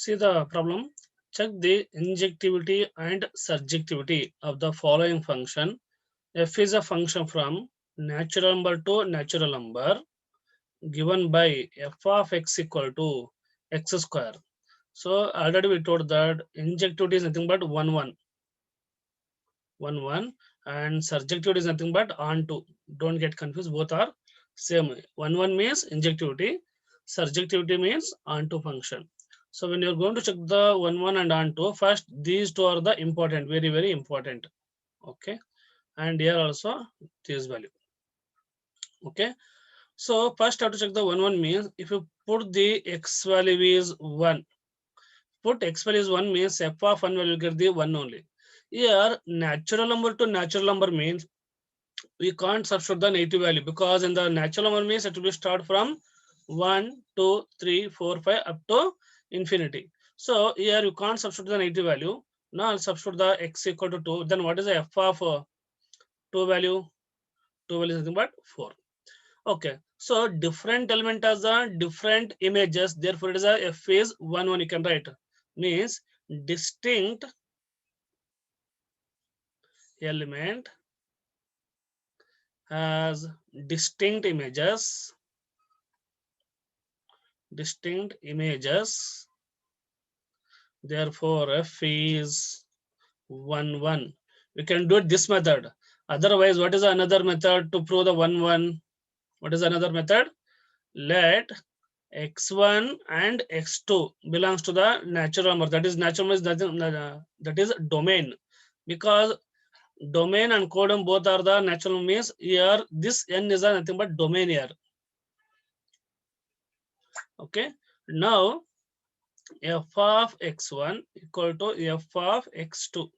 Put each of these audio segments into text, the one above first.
See the problem. Check the injectivity and surjectivity of the following function. F is a function from natural number to natural number given by f of x equal to x square. So already we told that injectivity is nothing but 1 1 and surjectivity is nothing but onto. Don't get confused. Both are same. 1 1 means injectivity. Surjectivity means onto function. So when you're going to check the 1 1 and onto, first these two are the important, very very important. Okay, and here also this value. Okay, so first have to check the 1 1 means if you put the x value is 1, put x value is 1 means f of 1 will get the 1 only. Here natural number to natural number means we can't substitute the native value because in the natural number means it will be start from 1 2 3 4 5 up to infinity. So here you can't substitute the native value. Now I'll substitute the x equal to 2. Then what is the f of 2 value? 2 value is nothing but 4. Okay, so different element has the different images, therefore it is a f is 1 1 you can write. Means distinct element has distinct images, therefore f is 1 1. We can do it this method. Otherwise, what is another method to prove the 1 1? What is another method? Let x1 and x2 belongs to the natural number. That is natural number, that is domain. Because domain and codon both are the natural means. Here this n is nothing but domain here. Okay, now f of x1 equal to f of x2.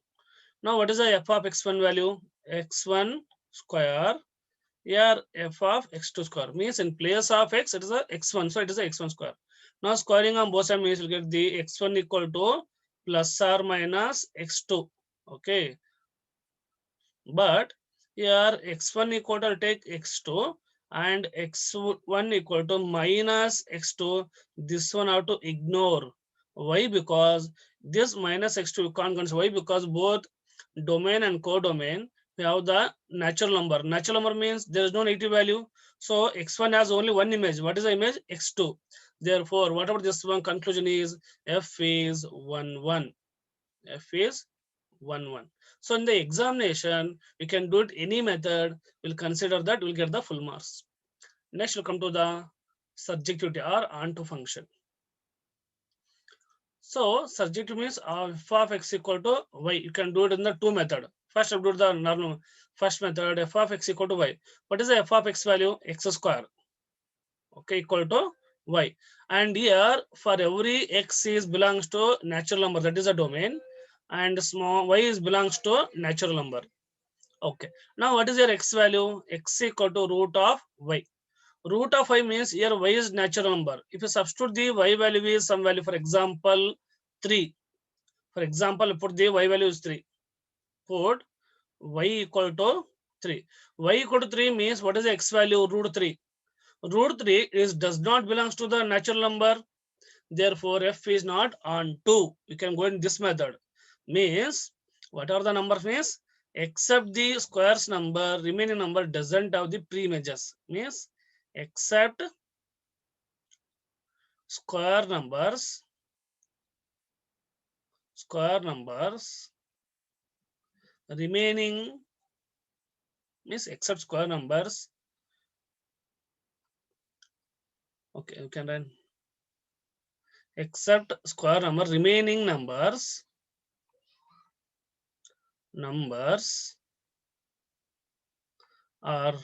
Now what is the f of x1 value? X1 square. Here f of x2 square means in place of x it is a x1, so it is a x1 square. Now squaring on both sides means you get the x1 equal to plus or minus x2. Okay, but here x1 equal to take x2 and x1 equal to minus x2. This one have to ignore. Why? Because this minus x2 you can't consider. Why? Because both domain and codomain we have the natural number. Natural number means there is no negative value. So x1 has only one image. What is the image? X2. Therefore, whatever this one conclusion is, f is 1 1. F is 1 1. So in the examination, you can do it any method. We'll consider that we'll get the full marks. Next, we'll come to the surjectivity or onto function. So surjective means f of x equal to y. You can do it in the two method. First, I'll do the normal first method f of x equal to y. What is the f of x value? X square. Okay, equal to y. And here for every x is belongs to natural number, that is a domain, and small y is belongs to natural number. Okay. Now what is your x value? X equal to root of y. Root of y means here y is natural number. If you substitute the y value is some value, for example 3. For example, put the y value is 3. Put y equal to 3. Y equal to 3 means what is the x value? Root 3. Root 3 is does not belongs to the natural number. Therefore, f is not on 2. You can go in this method. Means what are the numbers? Means except the squares number, remaining number doesn't have the pre-images. Means except square numbers remaining means except square numbers. Okay, you can run except square number, remaining numbers are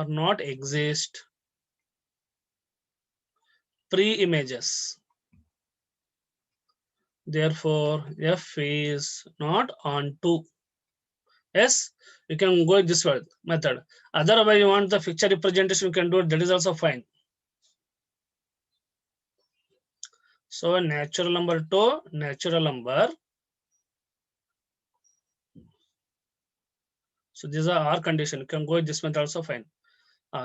not exist pre-images. Therefore, f is not on 2. Yes, you can go this method. Otherwise, you want the picture representation, you can do it. That is also fine. So natural number to natural number. So these are our condition. You can go with this method also fine.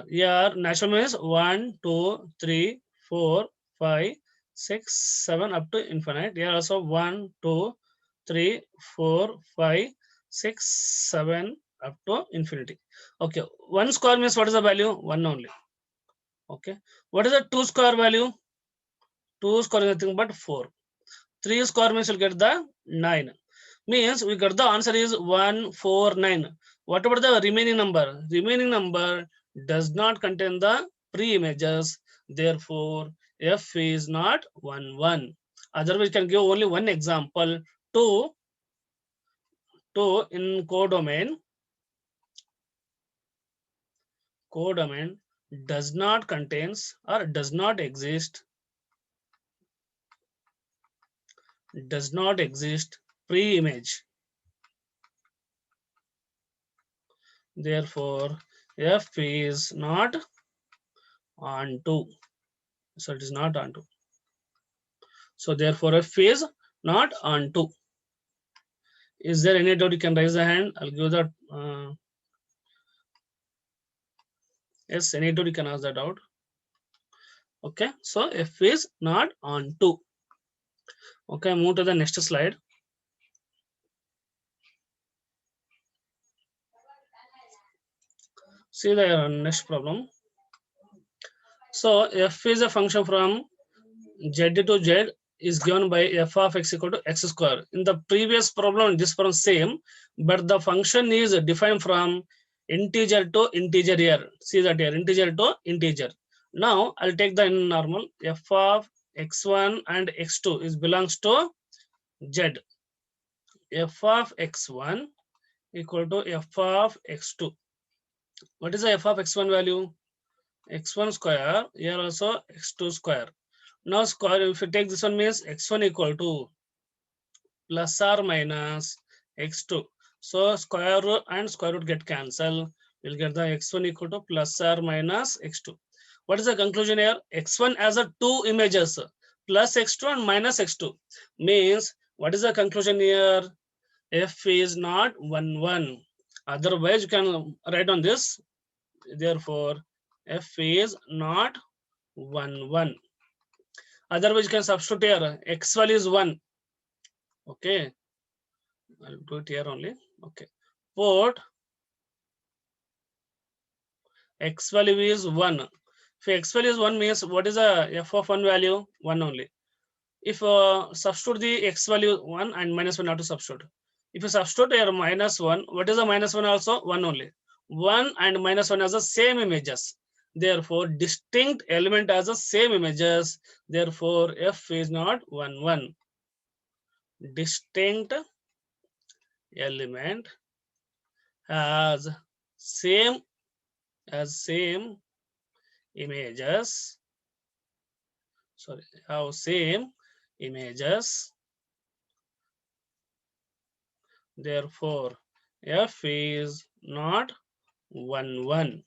Here natural means 1, 2, 3, 4, 5, 6, 7 up to infinite. Here also 1, 2, 3, 4, 5, 6, 7 up to infinity. Okay, 1 square means what is the value? 1 only. Okay, what is the 2 square value? 2 square is nothing but 4. 3 square means you'll get the 9. Means we got the answer is 149. What about the remaining number? Remaining number does not contain the pre-images. Therefore, F is not 1, 1. Otherwise, we can give only one example. 2 in codomain does not contains or does not exist pre-image. Therefore, F is not onto. So it is not onto. So therefore, F is not onto. Is there any doubt? You can raise the hand. I'll give that. Yes, any doubt you can ask that out. Okay, so F is not onto. Okay, move to the next slide. See the next problem. So F is a function from Z to Z is given by f of x equal to x square. In the previous problem, this problem same, but the function is defined from integer to integer here. See that here, integer to integer. Now I'll take the normal f of x1 and x2 is belongs to z. F of x1 equal to f of x2. What is the f of x1 value? X1 square, here also x2 square. Now square, if you take this one means x1 equal to plus or minus x2. So square root and square root get cancelled. We'll get the x1 equal to plus or minus x2. What is the conclusion here? X1 has a two images, plus x2 and minus x2. Means what is the conclusion here? F is not 1, 1. Otherwise, you can write on this. Therefore, F is not 1, 1. Otherwise, you can substitute here. X value is 1. Okay. I'll do it here only. Okay. Put x value is 1. If x value is 1 means what is the f of 1 value? 1 only. If substitute the x value 1 and minus 1 have to substitute. If you substitute here minus 1, what is the minus 1 also? 1 only. 1 and minus 1 has the same images. Therefore, distinct element has the same images. Therefore, f is not 1, 1. Distinct element has same images, sorry, have same images. Therefore, F is not 1, 1.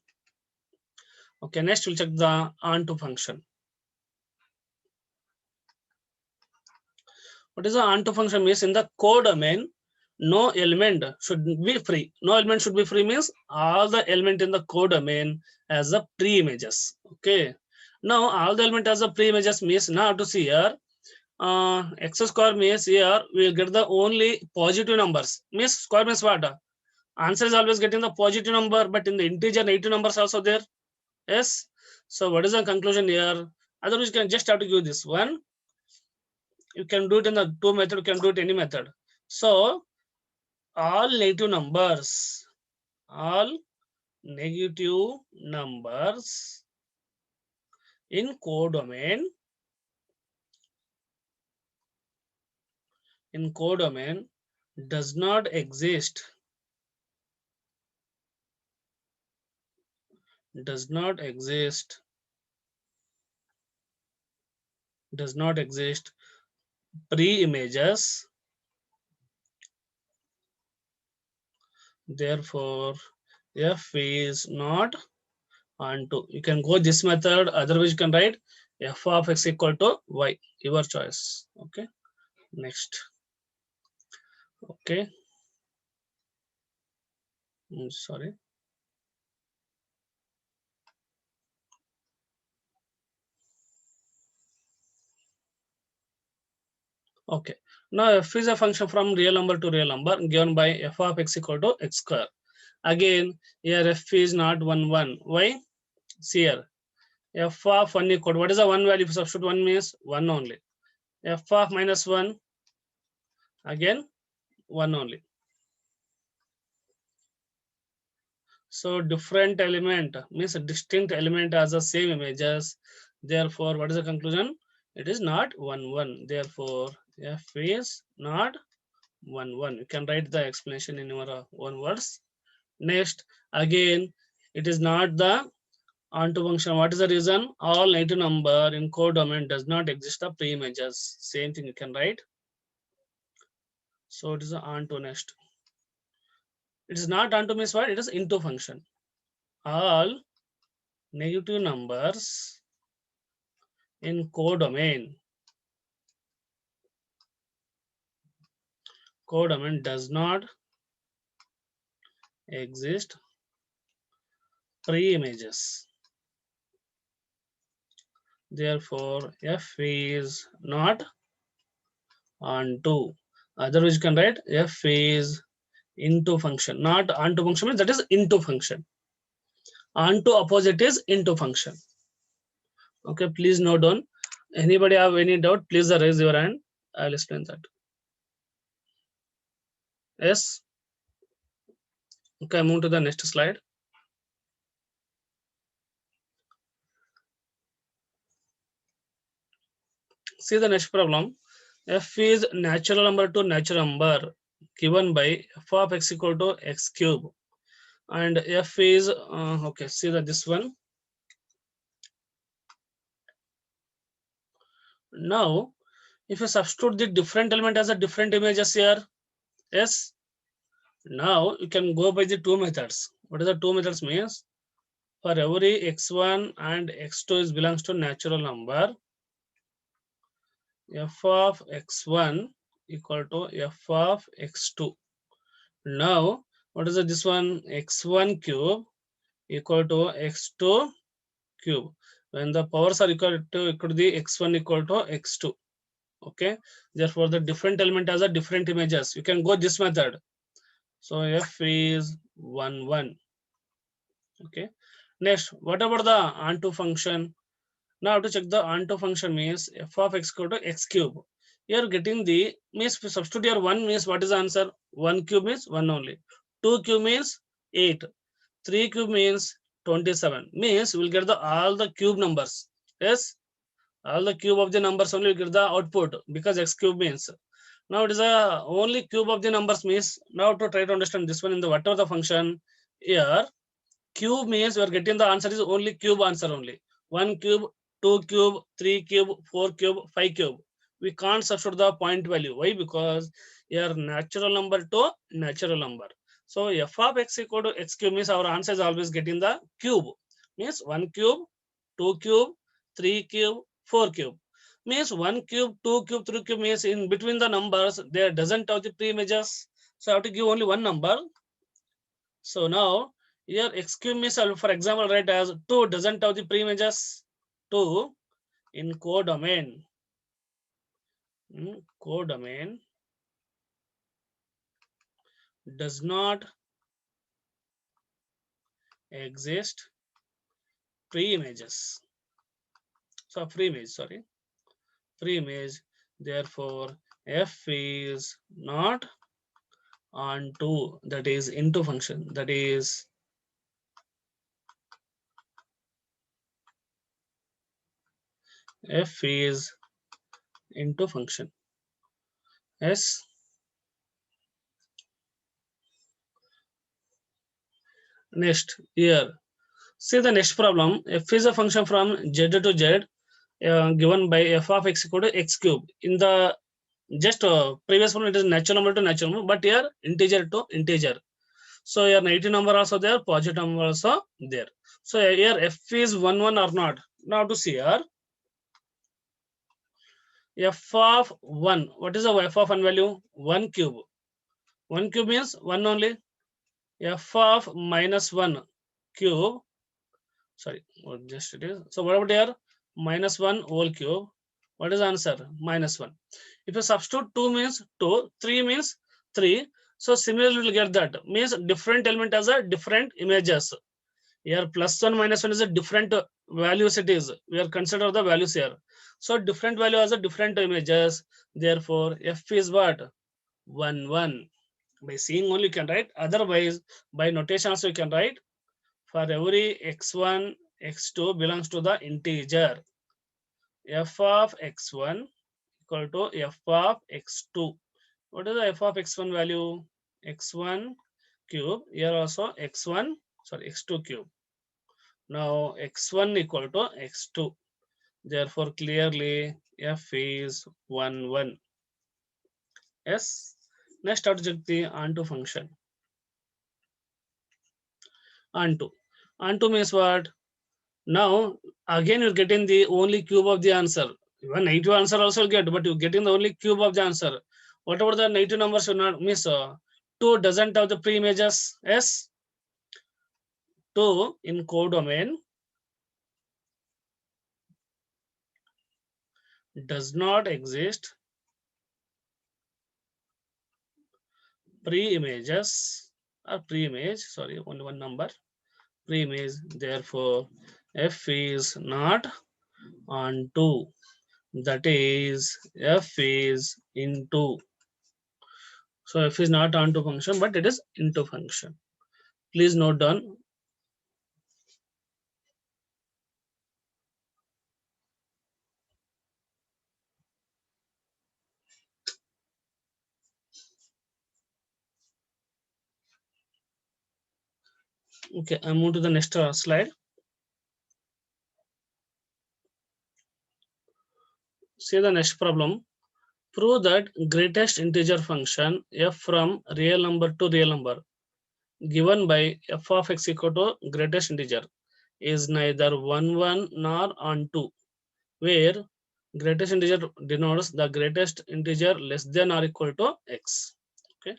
Okay, next we'll check the onto function. What is the onto function means? In the codomain, no element should be free. No element should be free means all the element in the codomain as a pre-images. Okay. Now all the element as a pre-images means now to see here. X square means here we will get the only positive numbers. Means square means what? Answer is always getting the positive number, but in the integer negative numbers also there. Yes. So what is the conclusion here? Otherwise, you can just have to give this one. You can do it in the two method. You can do it any method. So all negative numbers in codomain does not exist pre-images. Therefore, F is not onto. You can go this method. Otherwise, you can write f of x equal to y. Your choice. Okay. Next. Okay. Sorry. Okay. Now f is a function from real number to real number given by f of x equal to x square. Again, here f is not 1, 1. Why? See here. F of 1 equal to, what is the 1 value? If you substitute 1 means 1 only. F of minus 1, again 1 only. So different element means a distinct element as the same images. Therefore, what is the conclusion? It is not 1, 1. Therefore, f is not 1, 1. You can write the explanation in your own words. Next, again, it is not the onto function. What is the reason? All negative number in codomain does not exist the pre-images. Same thing you can write. So it is the onto next. It is not onto means what? It is into function. All negative numbers in codomain does not exist pre-images. Therefore, f is not onto. Otherwise, you can write f is into function. Not onto function means that is into function. Onto opposite is into function. Okay, please note down. Anybody have any doubt? Please raise your hand. I'll explain that. Yes. Okay, move to the next slide. See the next problem. F is natural number to natural number given by f of x equal to x cube. And f is, okay, see that this one. Now, if you substitute the different element as a different images here, yes. Now you can go by the two methods. What is the two methods means? For every x1 and x2 is belongs to natural number, f of x1 equal to f of x2. Now, what is this one? X1 cube equal to x2 cube. When the powers are equal to the x1 equal to x2. Okay. Therefore, the different element has a different images. You can go this method. So f is 1, 1. Okay. Next, what about the onto function? Now to check the onto function means f of x equal to x cube. Here getting the means substitute here 1 means what is the answer? 1 cube means 1 only. 2 cube means 8. 3 cube means 27. Means we'll get the all the cube numbers. Yes, all the cube of the numbers only will get the output because x cube means. Now it is a only cube of the numbers means. Now to try to understand this one in the whatever the function here. Cube means we are getting the answer is only cube answer only. 1 cube, 2 cube, 3 cube, 4 cube, 5 cube. We can't substitute the point value. Why? Because here natural number to natural number. So f of x equal to x cube means our answer is always getting the cube. Means 1 cube, 2 cube, 3 cube, 4 cube. Means 1 cube, 2 cube, 3 cube means in between the numbers there doesn't have the pre-images. So I have to give only one number. So now here x cube means for example write as 2 doesn't have the pre-images. 2 in codomain. Codomain does not exist pre-images. So pre-image, sorry. Pre-image. Therefore, f is not onto, that is into function. That is f is into function. Yes. Next here. See the next problem. F is a function from z to z given by f of x equal to x cube. In the just previous one it is natural number to natural number, but here integer to integer. So here negative number also there, positive number also there. So here f is 1, 1 or not. Now to see here. F of 1. What is the f of 1 value? 1 cube. 1 cube means 1 only. F of minus 1 cube. Sorry, just it is. So what about here? Minus 1 whole cube. What is the answer? -1. If you substitute 2 means 2, 3 means 3. So similarly, we will get that. Means different element has a different images. Here +1, -1 is a different values it is. We are consider the values here. So different value has a different images. Therefore, F is what? 1, 1. By seeing only you can write. Otherwise, by notation also you can write. For every x1, x2 belongs to the integer. F of x1 equal to f of x2. What is the f of x1 value? X1 cube. Here also x1, sorry, x2 cube. Now x1 equal to x2. Therefore, clearly f is 1, 1. Yes. Next object the onto function. Onto. Onto means what? Now again you're getting the only cube of the answer. Even negative answer also get, but you're getting the only cube of the answer. Whatever the negative numbers should not miss. 2 doesn't have the pre-images. Yes. 2 in codomain does not exist pre-images or pre-image. Sorry, only one number. Pre-image. Therefore, f is not onto. That is f is into. So f is not onto function, but it is into function. Please note down. Okay, I move to the next slide. See the next problem. Prove that greatest integer function f from real number to real number given by f of x equal to greatest integer is neither 1, 1 nor onto, where greatest integer denotes the greatest integer less than or equal to x. Okay.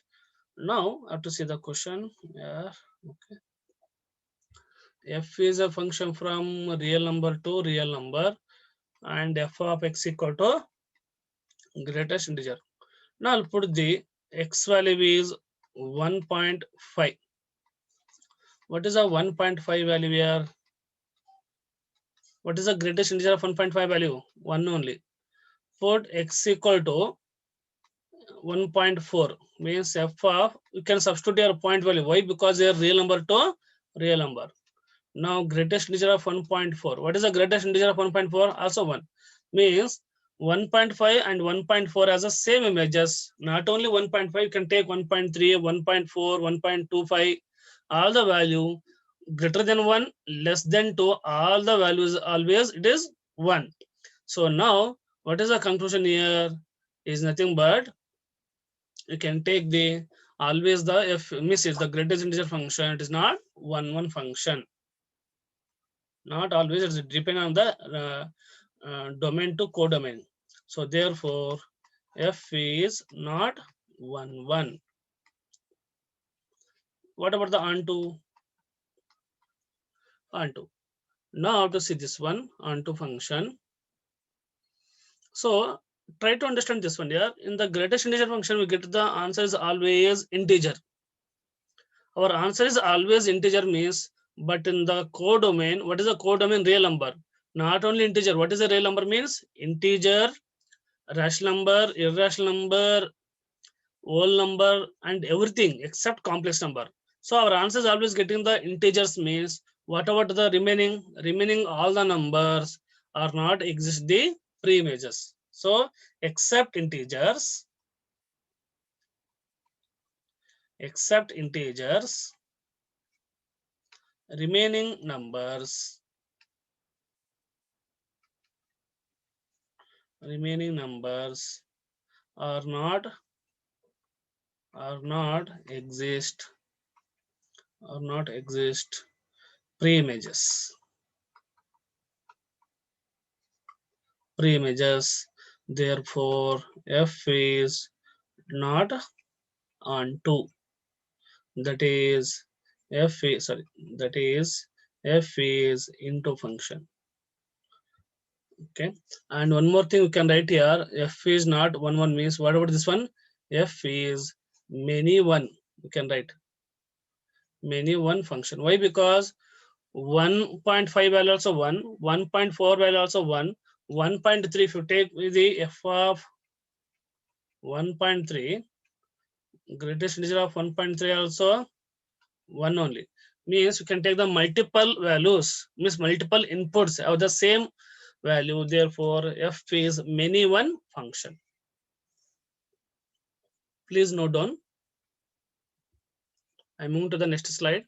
Now I have to see the question. Yeah. Okay. F is a function from real number to real number and f of x equal to greatest integer. Now I'll put the x value is 1.5. What is a 1.5 value here? What is the greatest integer of 1.5 value? 1 only. Put x equal to 1.4 means f of, you can substitute your point value. Why? Because they are real number to real number. Now greatest integer of 1.4. What is the greatest integer of 1.4? Also 1. Means 1.5 and 1.4 as the same images. Not only 1.5, you can take 1.3, 1.4, 1.25. All the value greater than 1, less than 2, all the values always it is 1. So now what is the conclusion here? Is nothing but you can take the always the f miss is the greatest integer function. It is not 1, 1 function. Not always, it's depending on the domain to codomain. So therefore, f is not 1, 1. What about the onto? Onto. Now to see this one onto function. So try to understand this one here. In the greatest integer function, we get the answer is always integer. Our answer is always integer means, but in the codomain, what is the codomain? Real number. Not only integer. What is a real number means? Integer, rational number, irrational number, whole number, and everything except complex number. So our answer is always getting the integers means what about the remaining all the numbers are not exist the pre-images. So except integers, remaining numbers are exist pre-images. Therefore f is not onto. That is f is into function. Okay, and one more thing we can write here, f is not 1 1 means what about this one? F is many one. We can write many one function. Why? Because 1.5 value also 1, 1.4 value also 1, 1.3 if you take the f of 1.3, greatest integer of 1.3 also 1 only. Means you can take the multiple values, means multiple inputs of the same value. Therefore, f is many one function. Please note down. I move to the next slide.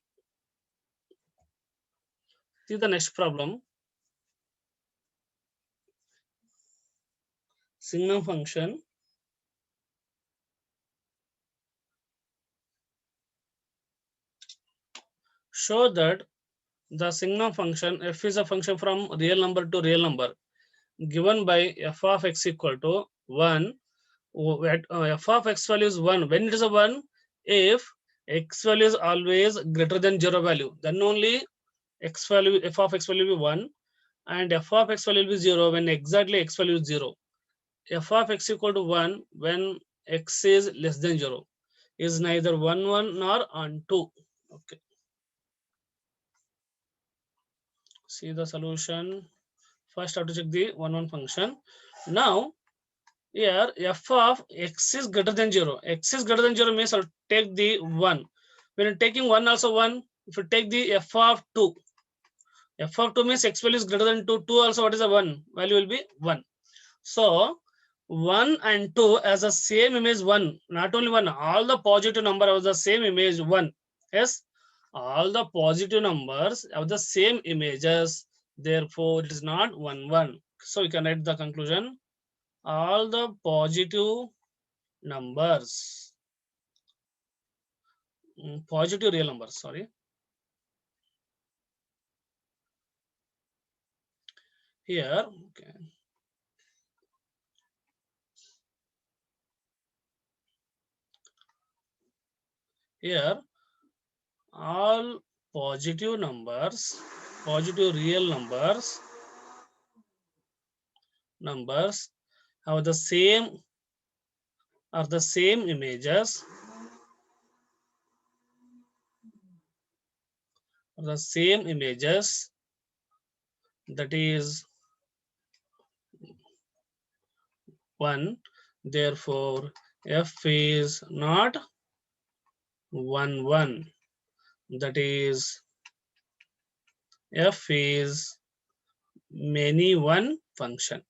See the next problem. Signum function. Show that the signum function f is a function from real number to real number given by f of x equal to 1. F of x value is 1. When it is a 1, if x value is always greater than 0 value, then only x value, f of x value will be 1, and f of x value will be 0 when exactly x value is 0. F of x equal to 1 when x is less than 0 is neither 1 1 nor on 2. Okay, see the solution. First, I have to check the 1 1 function. Now, here f of x is greater than 0. X is greater than 0 means I'll take the 1. When you're taking 1 also 1, if you take the f of 2, f of 2 means x value is greater than 2. 2 also what is a 1? Value will be 1. So 1 and 2 as the same image 1. Not only 1, all the positive number of the same image 1. Yes, all the positive numbers of the same images. Therefore, it is not 1 1. So you can write the conclusion. All the positive numbers, positive real numbers, sorry. Here, okay. Here, all positive numbers, positive real numbers have the same are the same images, the same images, that is 1. Therefore, f is not 1 1. That is, f is many one function.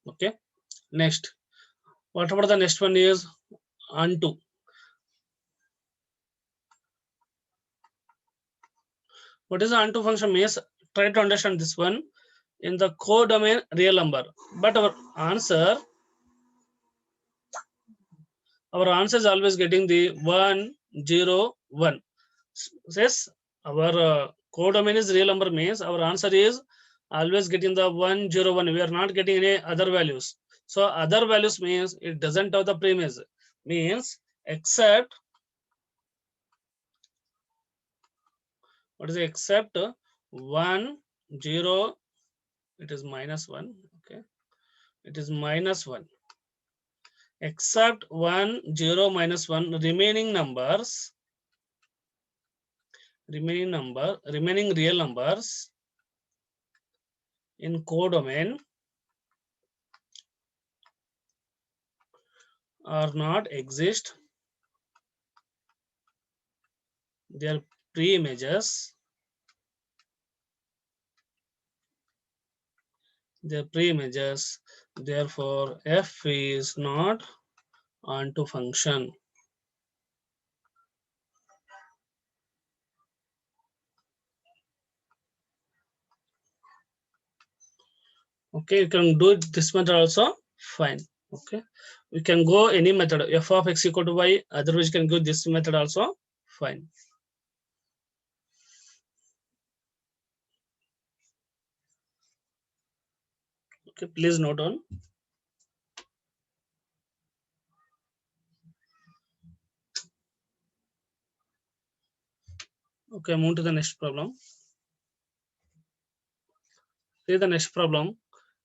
Okay. Next, what about the next one is onto. What is the onto function means? Try to understand this one in the codomain real number. But our answer is always getting the 1 0 1. Yes, our codomain is real number means our answer is always getting the 1 0 1. We are not getting any other values. So other values means it doesn't have the premise, means except, what is it, except 1 0, it is minus 1. Okay, it is minus 1. Except 1 0 minus 1, remaining real numbers in codomain are not exist. They are pre-images. They are pre-images. Therefore, f is not onto function. Okay, you can do it this method also, fine. Okay, we can go any method, f of x equal to y, otherwise you can go this method also, fine. Okay, please note on. Okay, move to the next problem. See the next problem.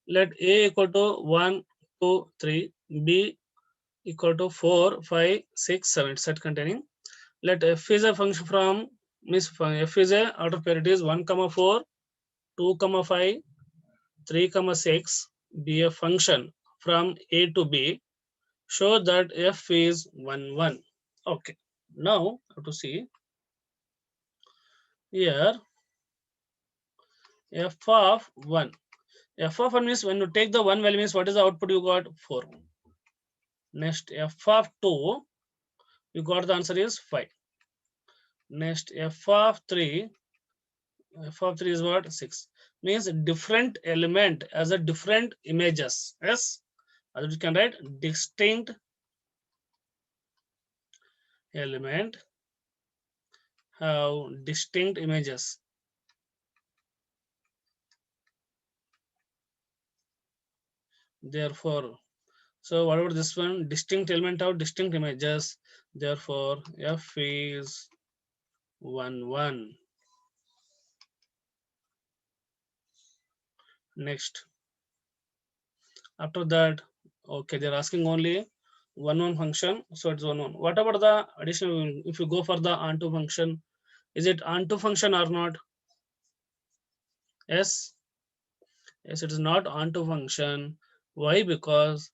Let A equal to 1, 2, 3, B equal to 4, 5, 6, 7 set containing. Let f is a function from f is a out of parity is 1 comma 4, 2 comma 5, 3 comma 6 be a function from A to B. Show that f is 1 1. Okay. Now have to see here f of 1. F of 1 means when you take the 1 value means what is the output you got? 4. Next f of 2 you got the answer is 5. Next f of 3 is what? 6. Means different element as a different images. Yes. As you can write distinct element have distinct images. Therefore, so what about this one? Distinct element of distinct images. Therefore, f is 1 1. Next, after that, okay, they're asking only 1 1 function, so it's 1 1. What about the additional? If you go for the onto function, is it onto function or not? Yes, yes, it is not onto function. Why? Because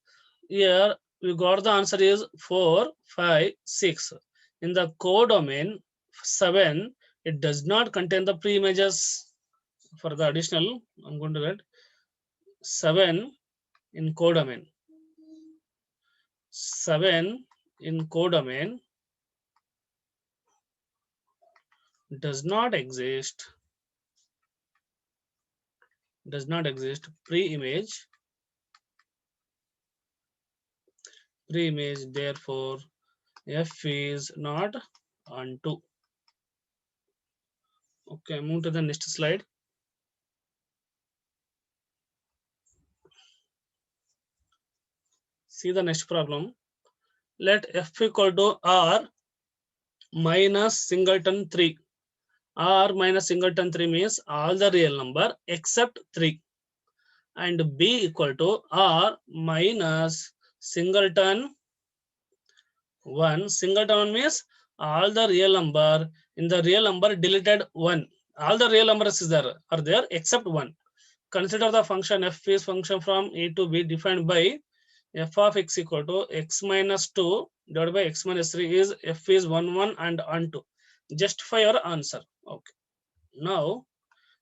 here we got the answer is 4, 5, 6. In the codomain 7, it does not contain the pre-images. For the additional, I'm going to write 7 in codomain. 7 in codomain does not exist pre-image, therefore f is not onto. Okay, move to the next slide. See the next problem. Let f equal to r minus singleton 3. R minus singleton 3 means all the real number except 3. And b equal to r minus singleton 1. Singleton 1 means all the real number in the real number deleted 1. All the real numbers are there except 1. Consider the function f is function from a to b defined by f of x equal to x minus 2 divided by x minus 3 is f is 1 1 and onto. Justify your answer. Okay. Now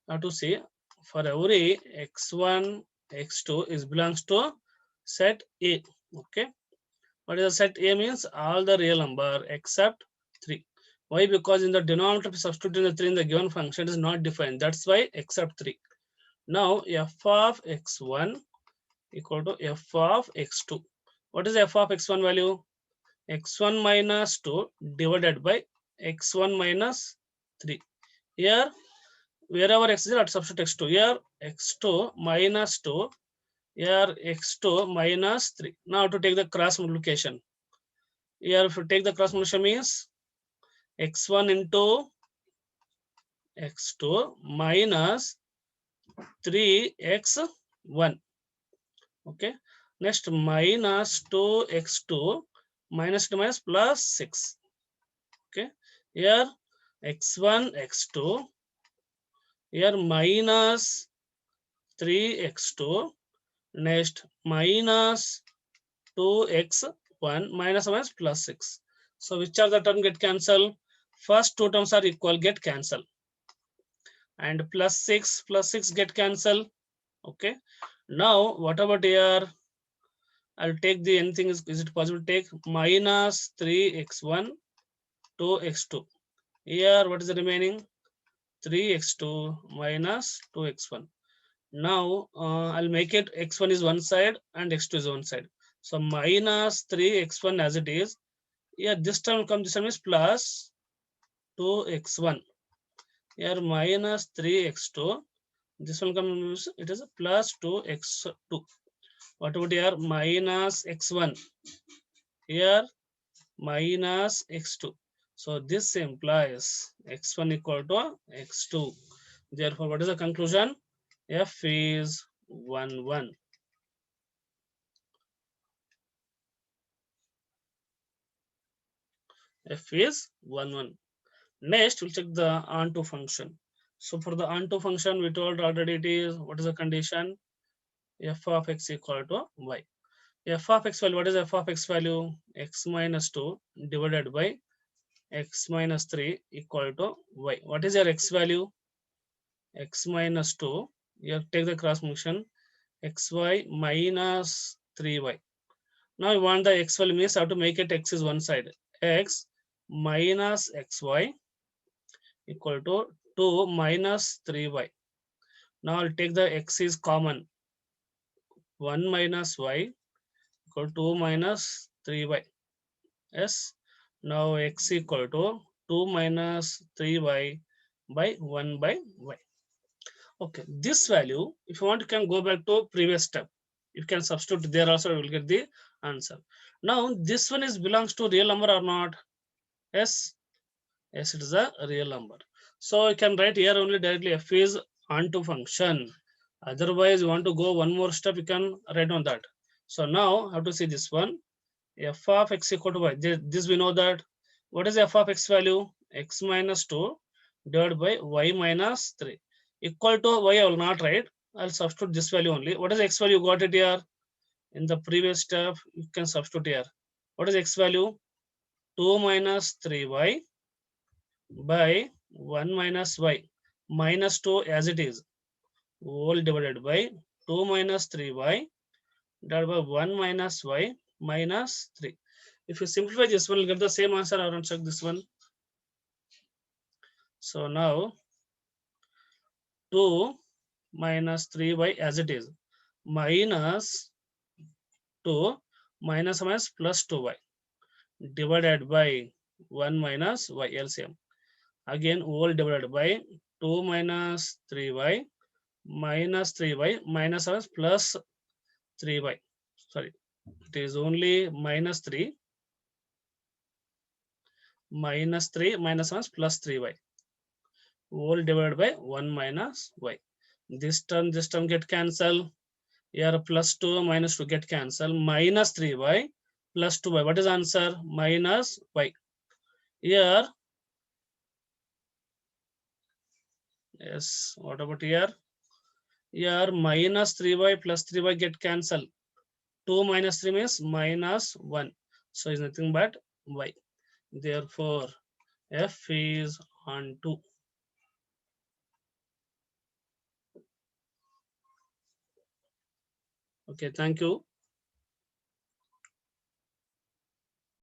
I have to see for every x1 x2 is belongs to set A. Okay. What is the set A means all the real number except 3. Why? Because in the denominator substituting the 3 in the given function is not defined. That's why except 3. Now f of x1 equal to f of x2. What is f of x1 value? x1 minus 2 divided by x1 minus 3. Here, wherever x is, let's substitute x2. Here, x2 minus 2. Here, x2 minus 3. Now to take the cross multiplication. Here, if you take the cross multiplication means x1 into x2 minus 3x1. Okay. Next, minus 2x2 minus 2 minus plus 6. Okay. Here, x1, x2. Here, minus 3x2. Next, minus 2x1 minus minus plus 6. So, which are the term get cancelled? First two terms are equal, get cancelled. And plus 6 get cancelled. Okay. Now, what about here? I'll take the anything is it possible to take minus 3x1 2x2. Here, what is the remaining? 3x2 minus 2x1. Now, I'll make it x1 is one side and x2 is one side. So, minus 3x1 as it is. Here, this term will come, this term is plus 2x1. Here, minus 3x2. This one comes, it is a plus 2x2. What about here? Minus x1. Here, minus x2. So this implies x1 equal to x2. Therefore, what is the conclusion? F is 1 1. F is 1 1. Next, we'll check the onto function. So for the onto function, we told already it is, what is the condition? F of x equal to y. F of x value, what is f of x value? X minus 2 divided by x minus 3 equal to y. What is your x value? X minus 2. You take the cross function xy minus 3y. Now you want the x value, means how to make it x is one side. X minus xy equal to 2 minus 3y. Now I'll take the x is common. 1 minus y equal to 2 minus 3y. Yes. Now x equal to 2 minus 3y by 1 by y. Okay. This value, if you want, you can go back to previous step. You can substitute there also, you will get the answer. Now this one is belongs to real number or not? Yes. Yes, it is a real number. So you can write here only directly f is onto function. Otherwise, you want to go one more step, you can write on that. So now how to see this one? F of x equal to y. This we know that. What is f of x value? X minus 2 divided by y minus 3. Equal to y, I will not write. I'll substitute this value only. What is x value? You got it here. In the previous step, you can substitute here. What is x value? 2 minus 3y by 1 minus y. Minus 2 as it is. Whole divided by 2 minus 3y divided by 1 minus y minus 3. If you simplify this one, you'll get the same answer. I will check this one. So now 2 minus 3y as it is, minus 2 minus minus plus 2y divided by 1 minus y LCM. Again, whole divided by 2 minus 3y minus 3y minus minus plus 3y. Sorry, it is only minus 3 minus 3 minus 1 plus 3y whole divided by 1 minus y. This term get cancelled. Here plus 2 minus 2 get cancelled. Minus 3y plus 2y. What is answer? Minus y. Here, yes, what about here? Here minus 3y plus 3y get cancelled. 2 minus 3 means minus 1. So it's nothing but y. Therefore, f is onto. Okay, thank you.